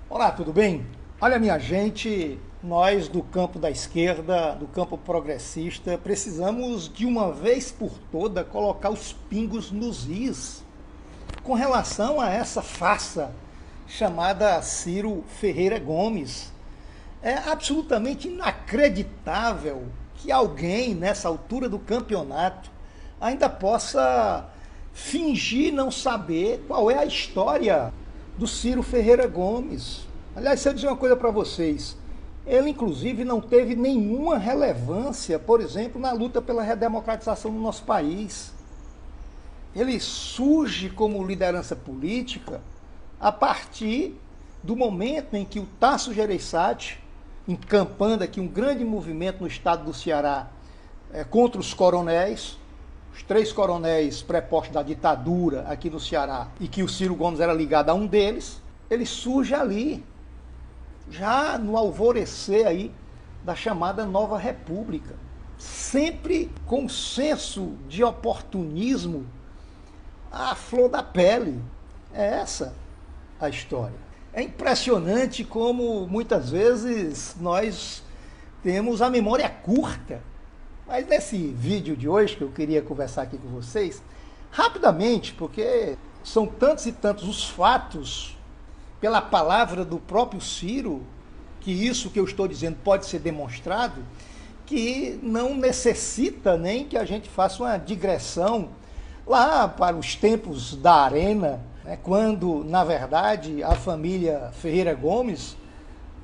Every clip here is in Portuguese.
Olá, tudo bem? Olha, minha gente, nós do campo da esquerda, do campo progressista, precisamos de uma vez por toda colocar os pingos nos is com relação a essa farsa chamada Ciro Ferreira Gomes. É absolutamente inacreditável que alguém nessa altura do campeonato ainda possa fingir não saber qual é a história do Ciro Ferreira Gomes. Aliás, se eu dizer uma coisa para vocês, ele inclusive não teve nenhuma relevância, por exemplo, na luta pela redemocratização do nosso país. Ele surge como liderança política a partir do momento em que o Tasso Gereissati, encampando aqui um grande movimento no estado do Ceará contra os coronéis, os 3 coronéis prepostos da ditadura aqui no Ceará, e que o Ciro Gomes era ligado a um deles, ele surge ali, já no alvorecer aí da chamada Nova República, sempre com um senso de oportunismo à flor da pele. É essa a história. É impressionante como muitas vezes nós temos a memória curta. Mas nesse vídeo de hoje que eu queria conversar aqui com vocês, rapidamente, porque são tantos e tantos os fatos, pela palavra do próprio Ciro, que isso que eu estou dizendo pode ser demonstrado, que não necessita nem que a gente faça uma digressão lá para os tempos da Arena, né, quando, na verdade, a família Ferreira Gomes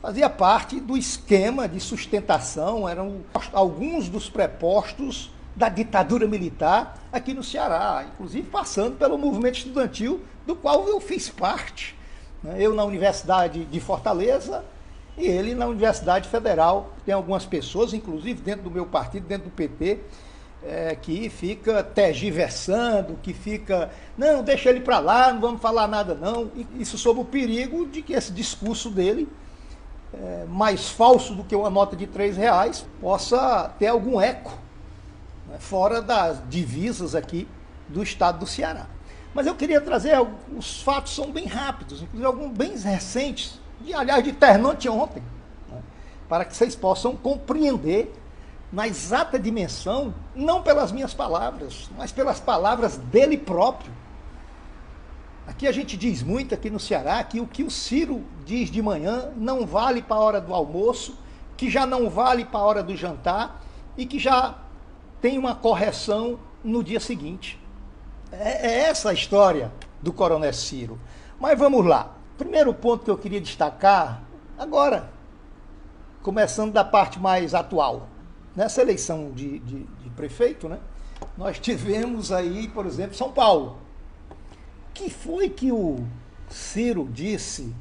fazia parte do esquema de sustentação, eram alguns dos prepostos da ditadura militar aqui no Ceará, inclusive passando pelo movimento estudantil, do qual eu fiz parte. Eu na Universidade de Fortaleza e ele na Universidade Federal. Tem algumas pessoas, inclusive dentro do meu partido, dentro do PT, que fica tergiversando, que fica, não, deixa ele para lá, não vamos falar nada não. Isso sob o perigo de que esse discurso dele, mais falso do que uma nota de R$ 3, possa ter algum eco, né, fora das divisas aqui do estado do Ceará. Mas eu queria trazer, os fatos são bem rápidos, inclusive alguns bem recentes, aliás, de anteontem, né, para que vocês possam compreender na exata dimensão, não pelas minhas palavras, mas pelas palavras dele próprio. Aqui a gente diz muito aqui no Ceará que o que o Ciro diz de manhã não vale para a hora do almoço, que já não vale para a hora do jantar e que já tem uma correção no dia seguinte. É essa a história do coronel Ciro. Mas vamos lá. Primeiro ponto que eu queria destacar, agora, começando da parte mais atual. Nessa eleição de prefeito, né, nós tivemos aí, por exemplo, São Paulo. O que foi que o Ciro disse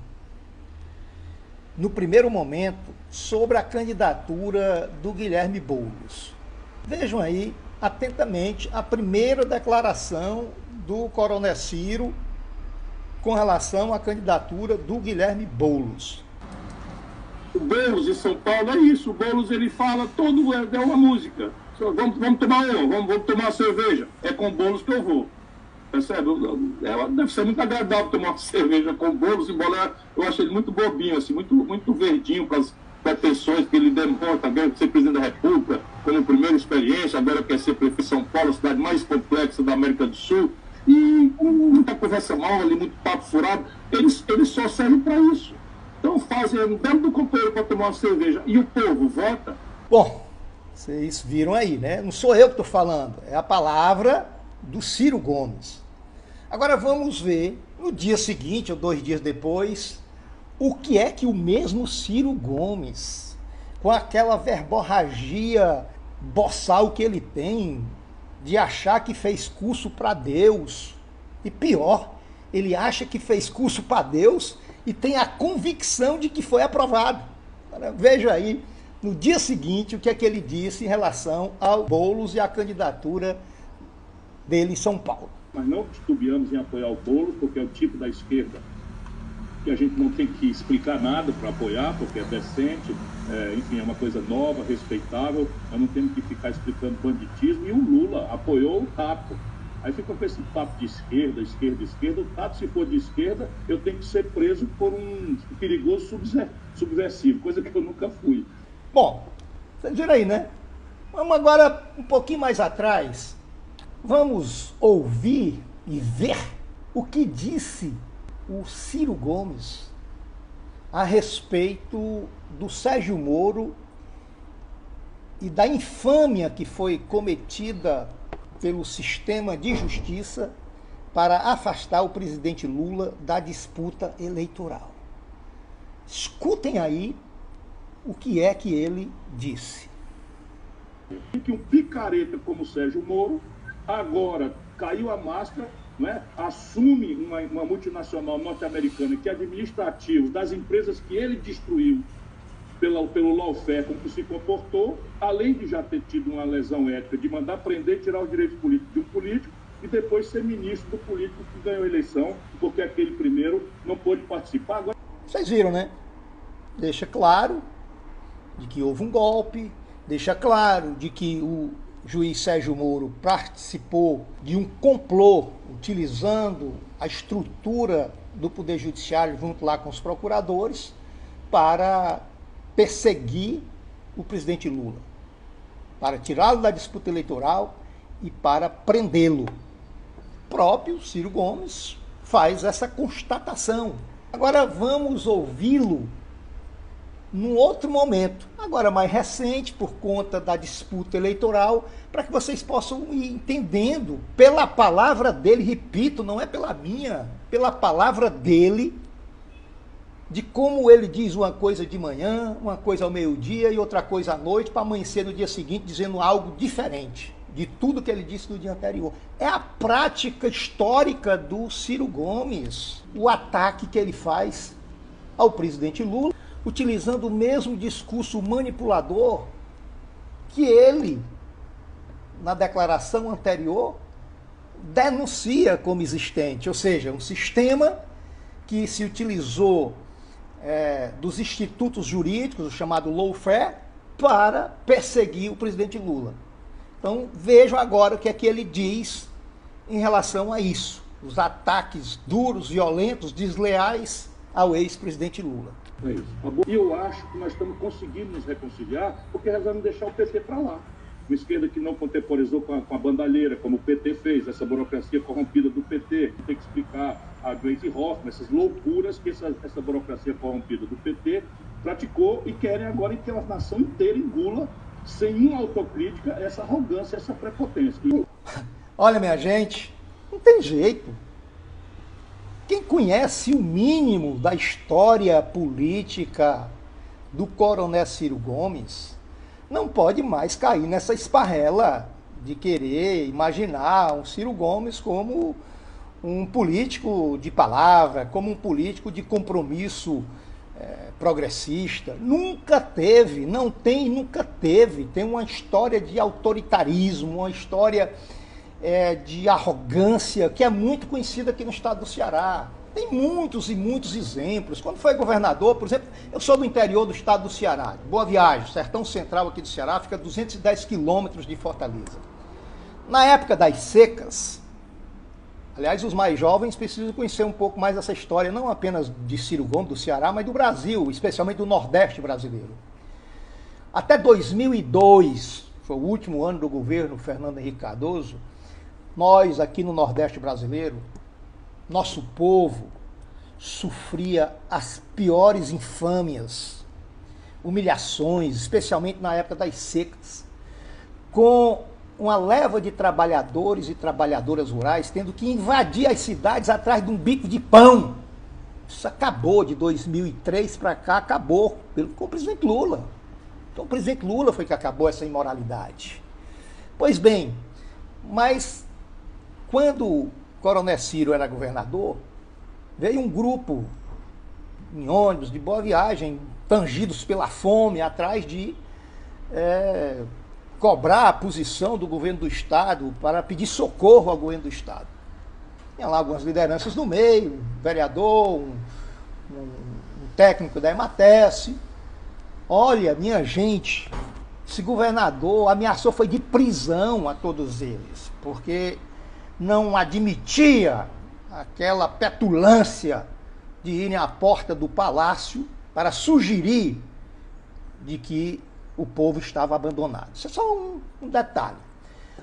no primeiro momento sobre a candidatura do Guilherme Boulos? Vejam aí atentamente a primeira declaração do coronel Ciro com relação à candidatura do Guilherme Boulos. O Boulos de São Paulo é isso. O Boulos, ele fala todo, é uma música. Vamos tomar vamos tomar uma cerveja. É com Boulos que eu vou. Percebe? Deve ser muito agradável tomar uma cerveja com Boulos, embora eu acho ele muito bobinho, assim, muito verdinho para as pretensões que ele demonstra, agora ser presidente da República, como primeira experiência, agora quer ser prefeito de São Paulo, a cidade mais complexa da América do Sul, e com muita conversa mal ali, muito papo furado. Eles só servem para isso. Então fazem um belo do companheiro para tomar uma cerveja. E o povo vota? Bom, vocês viram aí, né? Não sou eu que estou falando, é a palavra do Ciro Gomes. Agora vamos ver, no dia seguinte, ou 2 dias depois, o que é que o mesmo Ciro Gomes, com aquela verborragia boçal que ele tem, de achar que fez curso para Deus, e pior, ele acha que fez curso para Deus e tem a convicção de que foi aprovado. Veja aí, no dia seguinte, o que é que ele disse em relação ao Boulos e à candidatura dele em São Paulo. Mas não titubeamos em apoiar o Boulos, porque é o tipo da esquerda que a gente não tem que explicar nada para apoiar, porque é decente, enfim, é uma coisa nova, respeitável, nós não temos que ficar explicando banditismo. E o Lula apoiou o Tato. Aí fica com esse papo de esquerda, esquerda, esquerda. Se for de esquerda, eu tenho que ser preso por um perigoso subversivo, coisa que eu nunca fui. Bom, vocês viram aí, né? Vamos agora um pouquinho mais atrás. Vamos ouvir e ver o que disse o Ciro Gomes a respeito do Sérgio Moro e da infâmia que foi cometida pelo sistema de justiça para afastar o presidente Lula da disputa eleitoral. Escutem aí o que é que ele disse. Que um picareta como o Sérgio Moro agora caiu a máscara, né, assume uma multinacional norte-americana que administra ativos das empresas que ele destruiu pelo lawfare, como que se comportou, além de já ter tido uma lesão ética de mandar prender e tirar os direitos políticos de um político e depois ser ministro do político que ganhou a eleição, porque aquele primeiro não pôde participar. Agora... Vocês viram, né? Deixa claro de que houve um golpe, deixa claro de que o juiz Sérgio Moro participou de um complô utilizando a estrutura do Poder Judiciário junto lá com os procuradores para perseguir o presidente Lula, para tirá-lo da disputa eleitoral e para prendê-lo. O próprio Ciro Gomes faz essa constatação. Agora vamos ouvi-lo num outro momento, agora mais recente, por conta da disputa eleitoral, para que vocês possam ir entendendo pela palavra dele, repito, não é pela minha, pela palavra dele, de como ele diz uma coisa de manhã, uma coisa ao meio-dia e outra coisa à noite, para amanhecer no dia seguinte dizendo algo diferente de tudo que ele disse no dia anterior. É a prática histórica do Ciro Gomes, o ataque que ele faz ao presidente Lula, utilizando o mesmo discurso manipulador que ele, na declaração anterior, denuncia como existente, ou seja, um sistema que se utilizou dos institutos jurídicos, o chamado lawfare, para perseguir o presidente Lula. Então vejam agora o que é que ele diz em relação a isso, os ataques duros, violentos, desleais ao ex-presidente Lula. É isso. E eu acho que nós estamos conseguindo nos reconciliar porque resolvemos deixar o PT para lá. Uma esquerda que não contemporizou com a bandalheira, como o PT fez, essa burocracia corrompida do PT, tem que explicar a Gleisi Hoffmann, essas loucuras que essa burocracia corrompida do PT praticou e querem agora que a nação inteira engula, sem uma autocrítica, essa arrogância, essa prepotência. Olha, minha gente, não tem jeito. Quem conhece o mínimo da história política do coronel Ciro Gomes não pode mais cair nessa esparrela de querer imaginar um Ciro Gomes como um político de palavra, como um político de compromisso progressista. Nunca teve, não tem, nunca teve. Tem uma história de autoritarismo, uma história de arrogância que é muito conhecida aqui no estado do Ceará. Tem muitos e muitos exemplos. Quando foi governador, por exemplo, eu sou do interior do estado do Ceará, Boa Viagem, sertão central aqui do Ceará, fica a 210 quilômetros de Fortaleza. Na época das secas, aliás, os mais jovens precisam conhecer um pouco mais essa história, não apenas de Ciro Gomes, do Ceará, mas do Brasil, especialmente do Nordeste brasileiro. Até 2002, foi o último ano do governo Fernando Henrique Cardoso, nós aqui no Nordeste brasileiro, nosso povo sofria as piores infâmias, humilhações, especialmente na época das secas, com uma leva de trabalhadores e trabalhadoras rurais tendo que invadir as cidades atrás de um bico de pão. Isso acabou de 2003 para cá, acabou com o presidente Lula. Então o presidente Lula foi que acabou essa imoralidade. Pois bem, mas quando o coronel Ciro era governador, veio um grupo em ônibus de Boa Viagem, tangidos pela fome, atrás de cobrar a posição do governo do estado para pedir socorro ao governo do estado. Tinha lá algumas lideranças no meio, um vereador, um técnico da EMATES. Olha, minha gente, esse governador ameaçou foi de prisão a todos eles, porque não admitia aquela petulância de irem à porta do palácio para sugerir de que o povo estava abandonado. Isso é só um detalhe.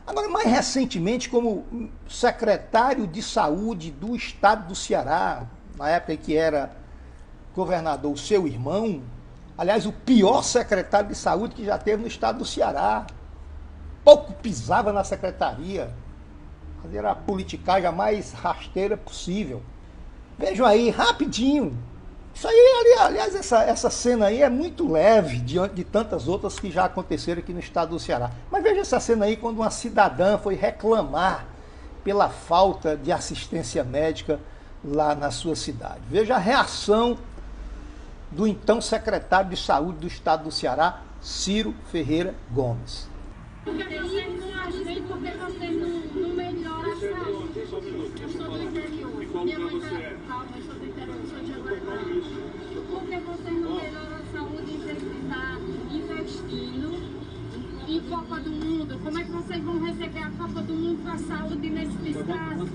Agora, mais recentemente, como secretário de saúde do estado do Ceará, na época em que era governador o seu irmão, aliás, o pior secretário de saúde que já teve no estado do Ceará, pouco pisava na secretaria, era a politicagem mais rasteira possível. Vejam aí, rapidinho. Isso aí, aliás, essa cena aí é muito leve diante de tantas outras que já aconteceram aqui no estado do Ceará. Mas veja essa cena aí quando uma cidadã foi reclamar pela falta de assistência médica lá na sua cidade. Veja a reação do então secretário de saúde do estado do Ceará, Ciro Ferreira Gomes. Porque vocês não ajudem, porque vocês não melhoram a saúde. Eu sou do interior. Minha mãe tá calma, eu sou do interior, sou de Aguará. Porque vocês não melhoram a saúde em vez de estar investindo em Copa do Mundo? Como é que vocês vão receber a Copa do Mundo com a saúde nesse espaço?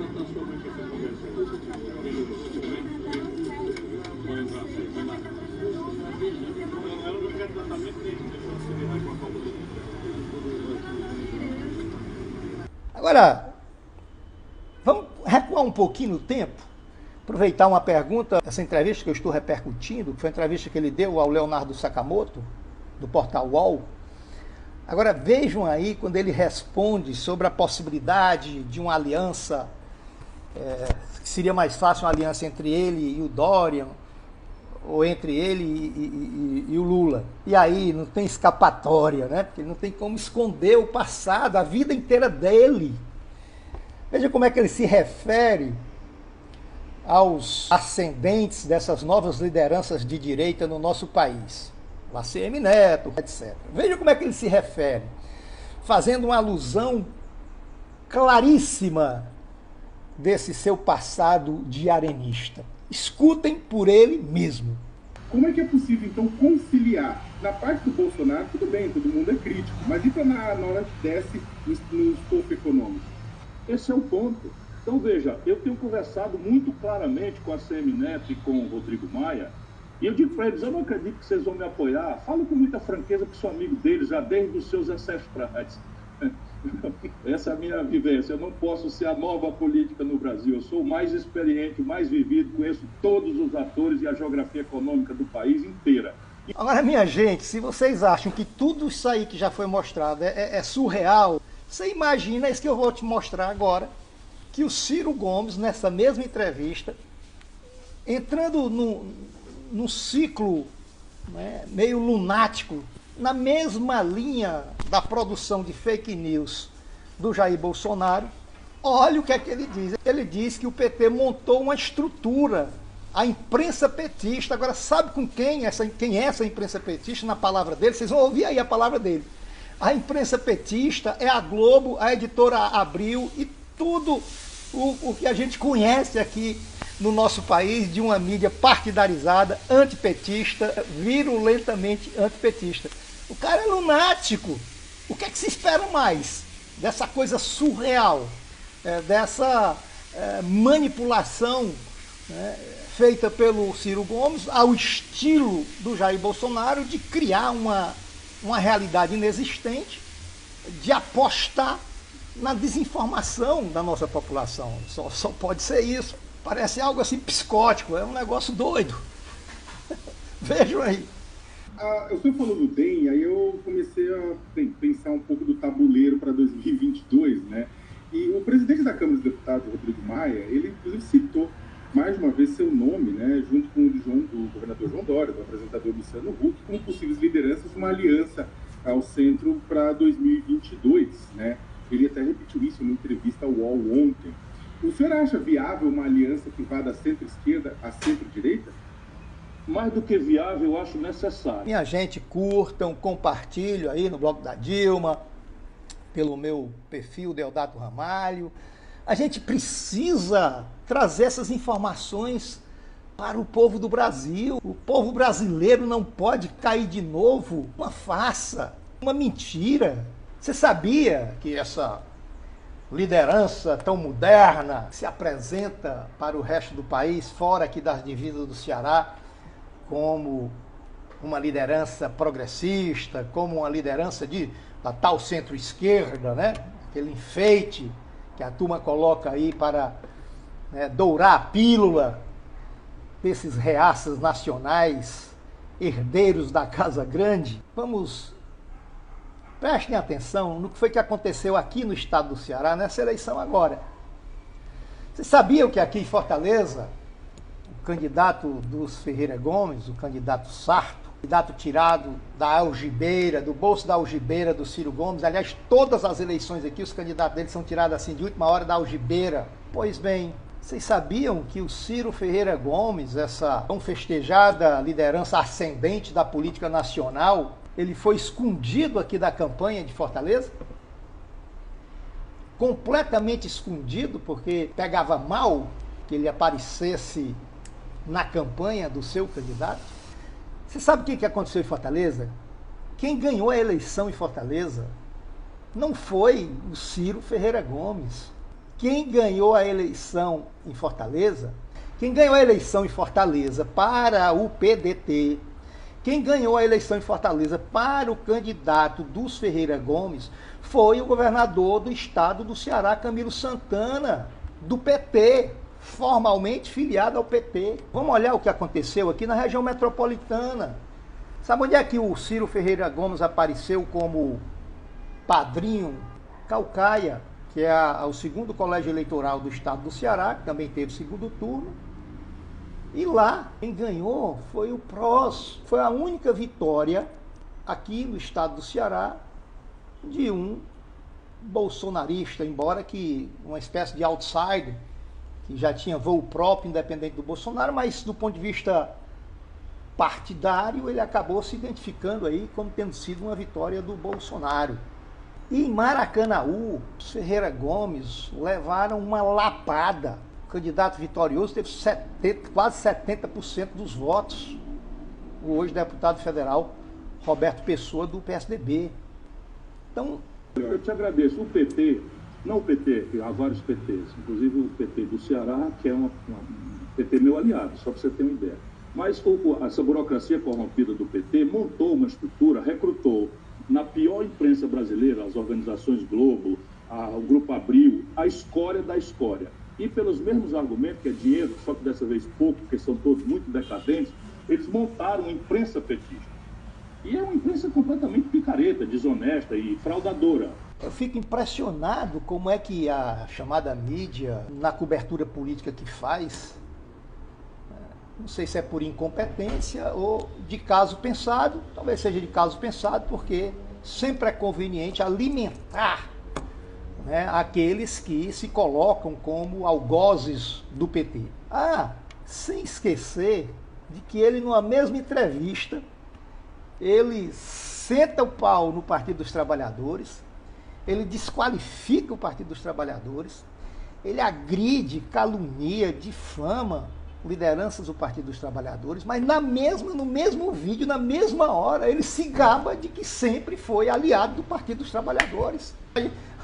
Agora, vamos recuar um pouquinho no tempo, aproveitar uma pergunta, essa entrevista que eu estou repercutindo, que foi a entrevista que ele deu ao Leonardo Sakamoto, do portal UOL. Agora vejam aí quando ele responde sobre a possibilidade de uma aliança, que seria mais fácil uma aliança entre ele e o Dória, ou entre ele e o Lula. E aí não tem escapatória, né? Porque não tem como esconder o passado, a vida inteira dele. Veja como é que ele se refere aos ascendentes dessas novas lideranças de direita no nosso país. O ACM Neto, etc. Veja como é que ele se refere, fazendo uma alusão claríssima desse seu passado de arenista. Escutem por ele mesmo. Como é que é possível, então, conciliar? Na parte do Bolsonaro, tudo bem, todo mundo é crítico, mas e na hora que desce no escopo econômico? Esse é o ponto. Então, veja, eu tenho conversado muito claramente com a ACM Neto e com o Rodrigo Maia, e eu digo para eles, eu não acredito que vocês vão me apoiar. Falo com muita franqueza, porque sou amigo deles já desde os seus ancestrais. Essa é a minha vivência. Eu não posso ser a nova política no Brasil. Eu sou o mais experiente, o mais vivido, conheço todos os atores e a geografia econômica do país inteira. Agora, minha gente, se vocês acham que tudo isso aí que já foi mostrado é surreal, você imagina isso que eu vou te mostrar agora, que o Ciro Gomes, nessa mesma entrevista, entrando num ciclo, né, meio lunático, na mesma linha da produção de fake news do Jair Bolsonaro, olha o que é que ele diz. Ele diz que o PT montou uma estrutura, a imprensa petista. Agora, sabe com quem é essa imprensa petista? Na palavra dele, vocês vão ouvir aí a palavra dele. A imprensa petista é a Globo, a editora Abril e tudo o que a gente conhece aqui no nosso país de uma mídia partidarizada, antipetista, virulentamente antipetista. O cara é lunático. O que é que se espera mais dessa coisa surreal, dessa manipulação, né, feita pelo Ciro Gomes ao estilo do Jair Bolsonaro, de criar uma realidade inexistente, de apostar na desinformação da nossa população. Só pode ser isso. Parece algo assim psicótico, é um negócio doido. Vejam aí. Eu estou falando do DEM, aí eu comecei a pensar um pouco do tabuleiro para 2022, né? E o presidente da Câmara dos Deputados, Rodrigo Maia, ele inclusive citou mais uma vez seu nome, né, junto com o do governador João Dória, do apresentador Luciano Huck, como possíveis lideranças de uma aliança ao centro para 2022, né? Ele até repetiu isso numa entrevista ao UOL ontem. O senhor acha viável uma aliança que vá da centro-esquerda à centro-direita? Mais do que viável, eu acho necessário. Minha gente, curtam, compartilhem aí no blog da Dilma, pelo meu perfil Deodato Ramalho. A gente precisa trazer essas informações para o povo do Brasil. O povo brasileiro não pode cair de novo uma farsa, uma mentira. Você sabia que essa liderança tão moderna se apresenta para o resto do país, fora aqui das divisas do Ceará, como uma liderança progressista, como uma liderança da tal centro-esquerda, né? Aquele enfeite que a turma coloca aí para, né, dourar a pílula desses reaças nacionais, herdeiros da Casa Grande. Prestem atenção no que foi que aconteceu aqui no estado do Ceará, nessa eleição agora. Vocês sabiam que aqui em Fortaleza, o candidato dos Ferreira Gomes, o candidato Sarto, candidato tirado da algibeira, do bolso da algibeira do Ciro Gomes, aliás, todas as eleições aqui, os candidatos deles são tirados assim de última hora da algibeira. Pois bem, vocês sabiam que o Ciro Ferreira Gomes, essa tão festejada liderança ascendente da política nacional, ele foi escondido aqui da campanha de Fortaleza? Completamente escondido, porque pegava mal que ele aparecesse na campanha do seu candidato. Você sabe o que aconteceu em Fortaleza? Quem ganhou a eleição em Fortaleza não foi o Ciro Ferreira Gomes. Quem ganhou a eleição em Fortaleza, quem ganhou a eleição em Fortaleza para o PDT, quem ganhou a eleição em Fortaleza para o candidato dos Ferreira Gomes foi o governador do estado do Ceará, Camilo Santana, do PT, formalmente filiado ao PT. Vamos olhar o que aconteceu aqui na região metropolitana. Sabe onde é que o Ciro Ferreira Gomes apareceu como padrinho? Caucaia, que é o segundo colégio eleitoral do estado do Ceará, que também teve segundo turno. E lá, quem ganhou foi o PROS. Foi a única vitória aqui no estado do Ceará de um bolsonarista, embora que uma espécie de outsider, que já tinha voo próprio, independente do Bolsonaro, mas do ponto de vista partidário, ele acabou se identificando aí como tendo sido uma vitória do Bolsonaro. E em Maracanaú, os Ferreira Gomes levaram uma lapada. O candidato vitorioso teve quase 70% dos votos. O hoje deputado federal Roberto Pessoa, do PSDB. Então, eu te agradeço. O PT, não o PT, há vários PTs, inclusive o PT do Ceará, que é um PT meu aliado, só para você ter uma ideia. Mas essa burocracia corrompida do PT montou uma estrutura, recrutou na pior imprensa brasileira, as organizações Globo, o Grupo Abril, a escória da escória. E pelos mesmos argumentos, que é dinheiro, só que dessa vez pouco, porque são todos muito decadentes, eles montaram uma imprensa petista. E é uma imprensa completamente picareta, desonesta e fraudadora. Eu fico impressionado como é que a chamada mídia, na cobertura política que faz, não sei se é por incompetência ou de caso pensado, talvez seja de caso pensado, porque sempre é conveniente alimentar, né, aqueles que se colocam como algozes do PT. Sem esquecer de que ele, numa mesma entrevista, ele senta o pau no Partido dos Trabalhadores, ele desqualifica o Partido dos Trabalhadores, ele agride, calunia, difama lideranças do Partido dos Trabalhadores, mas no mesmo vídeo, na mesma hora, ele se gaba de que sempre foi aliado do Partido dos Trabalhadores.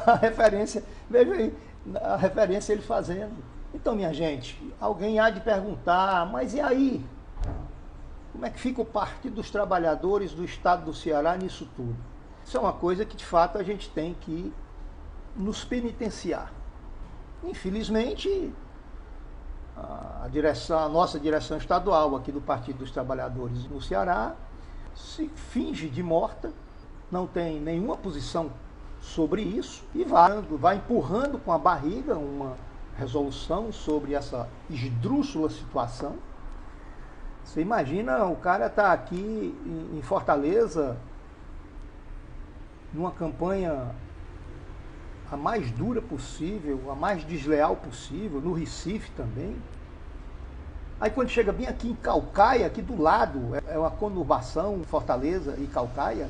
A referência, veja aí, a referência ele fazendo. Então, minha gente, alguém há de perguntar, mas e aí? Como é que fica o Partido dos Trabalhadores do estado do Ceará nisso tudo? Isso é uma coisa que, de fato, a gente tem que nos penitenciar. Infelizmente, a nossa direção estadual aqui do Partido dos Trabalhadores no Ceará se finge de morta, não tem nenhuma posição sobre isso e vai empurrando com a barriga uma resolução sobre essa esdrúxula situação. Você imagina o cara estar aqui em Fortaleza numa campanha a mais dura possível, a mais desleal possível, no Recife também. Aí quando chega bem aqui em Caucaia, aqui do lado, é uma conurbação, Fortaleza e Caucaia,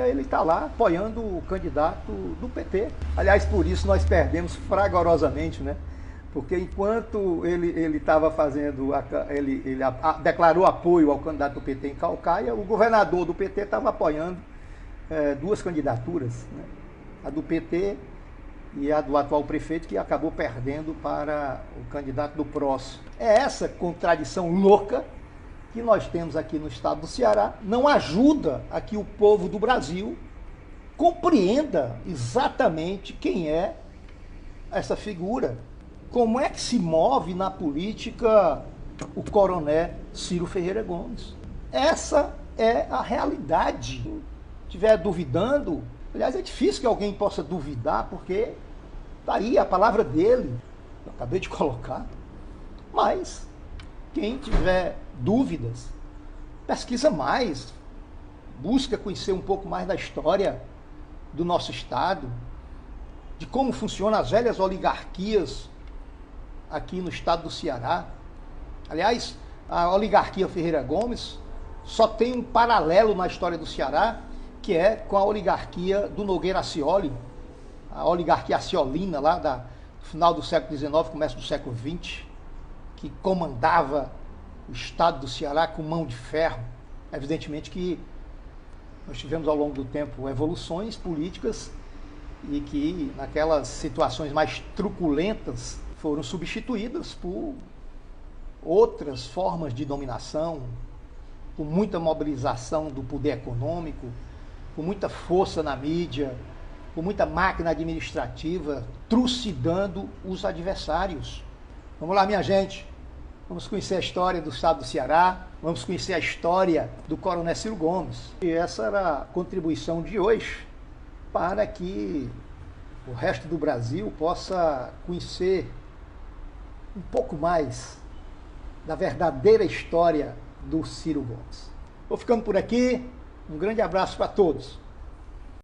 ele está lá apoiando o candidato do PT. Aliás, por isso nós perdemos fragorosamente, né? Porque enquanto ele estava fazendo, ele declarou apoio ao candidato do PT em Caucaia, o governador do PT estava apoiando duas candidaturas, né? A do PT e a do atual prefeito, que acabou perdendo para o candidato do PROS. É essa contradição louca que nós temos aqui no estado do Ceará, não ajuda a que o povo do Brasil compreenda exatamente quem é essa figura, como é que se move na política o coronel Ciro Ferreira Gomes. Essa é a realidade. Se estiver duvidando, aliás, é difícil que alguém possa duvidar, porque está aí a palavra dele, eu acabei de colocar. Mas quem tiver dúvidas, pesquisa mais, busca conhecer um pouco mais da história do nosso estado, de como funcionam as velhas oligarquias aqui no estado do Ceará. Aliás, a oligarquia Ferreira Gomes só tem um paralelo na história do Ceará, que é com a oligarquia do Nogueira Acioli, a oligarquia aciolina lá do final do século XIX, começo do século XX, que comandava o estado do Ceará com mão de ferro. Evidentemente que nós tivemos ao longo do tempo evoluções políticas e que naquelas situações mais truculentas foram substituídas por outras formas de dominação, por muita mobilização do poder econômico, por muita força na mídia, por muita máquina administrativa, trucidando os adversários. Vamos lá, minha gente. Vamos conhecer a história do estado do Ceará, vamos conhecer a história do coronel Ciro Gomes. E essa era a contribuição de hoje para que o resto do Brasil possa conhecer um pouco mais da verdadeira história do Ciro Gomes. Vou ficando por aqui, um grande abraço para todos.